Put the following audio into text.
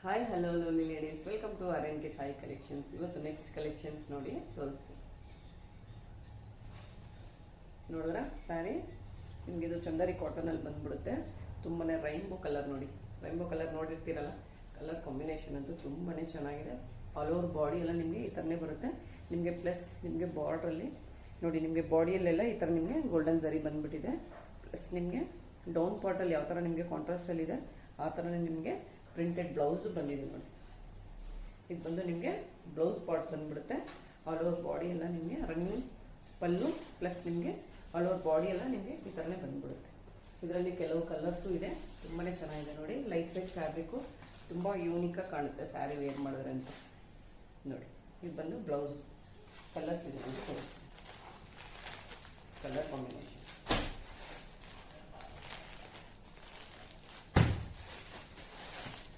Hi hello lovely ladies, welcome to RNK Sai collections. ಇವತ್ತು next collections ನೋಡಿ ತೋರಿಸ್ತೀನಿ. ನೋಡಿದ್ರ ಸ್ಯಾರಿ ನಿಮ್ಗೆ ಇದು ಚಂದರಿ ಕಾಟನಲ್ಲಿ ಬಂದ್ಬಿಡುತ್ತೆ. ತುಂಬಾನೇ ರೈನ್ಬೋ ಕಲರ್ ನೋಡಿ, ರೈನ್ಬೋ ಕಲರ್ ನೋಡಿರ್ತೀರಲ್ಲ, ಕಲರ್ ಕಾಂಬಿನೇಷನ್ ಅಂತೂ ತುಂಬಾನೇ ಚೆನ್ನಾಗಿದೆ. ಆಲ್ ಓವರ್ ಬಾಡಿ ಎಲ್ಲ ನಿಮಗೆ ಈ ಥರನೇ ಬರುತ್ತೆ. ನಿಮಗೆ ಪ್ಲಸ್ ನಿಮಗೆ ಬಾರ್ಡ್ರಲ್ಲಿ ನೋಡಿ, ನಿಮಗೆ ಬಾಡಿಯಲ್ಲೆಲ್ಲ ಈ ಥರ ನಿಮಗೆ ಗೋಲ್ಡನ್ ಜರಿ ಬಂದ್ಬಿಟ್ಟಿದೆ. ಪ್ಲಸ್ ನಿಮಗೆ ಡೌನ್ ಪಾರ್ಟಲ್ಲಿ ಯಾವ ಥರ ನಿಮಗೆ ಕಾಂಟ್ರಾಸ್ಟಲ್ಲಿ ಇದೆ ಆ ಥರನೇ ನಿಮಗೆ ಪ್ರಿಂಟೆಡ್ ಬ್ಲೌಸ್ ಬಂದಿದೆ ನೋಡಿ. ಇದು ಬಂದು ನಿಮಗೆ ಬ್ಲೌಸ್ ಪಾರ್ಟ್ ಬಂದ್ಬಿಡುತ್ತೆ. ಆಲ್ ಓವರ್ ಬಾಡಿ ಎಲ್ಲ ನಿಮಗೆ ರನ್ನಿಂಗ್ ಪಲ್ಲು ಪ್ಲಸ್ ನಿಮಗೆ ಆಲ್ ಓವರ್ ಬಾಡಿ ಎಲ್ಲ ನಿಮಗೆ ಈ ಥರನೇ ಬಂದ್ಬಿಡುತ್ತೆ. ಇದರಲ್ಲಿ ಕೆಲವು ಕಲರ್ಸು ಇದೆ, ತುಂಬಾನೇ ಚೆನ್ನಾಗಿದೆ ನೋಡಿ. ಲೈಟ್ ವೆಯ್ಟ್ ಫ್ಯಾಬ್ರಿಕ್ಕು, ತುಂಬ ಯೂನಿಕಾಗಿ ಕಾಣುತ್ತೆ ಸ್ಯಾರಿ ವೇರ್ ಮಾಡಿದ್ರೆ ಅಂತ ನೋಡಿ. ಇದು ಬಂದು ಬ್ಲೌಸ್ ಕಲರ್ಸ್ ಇದೆ, ಕಲರ್ ಕಾಂಬಿನೇಷನ್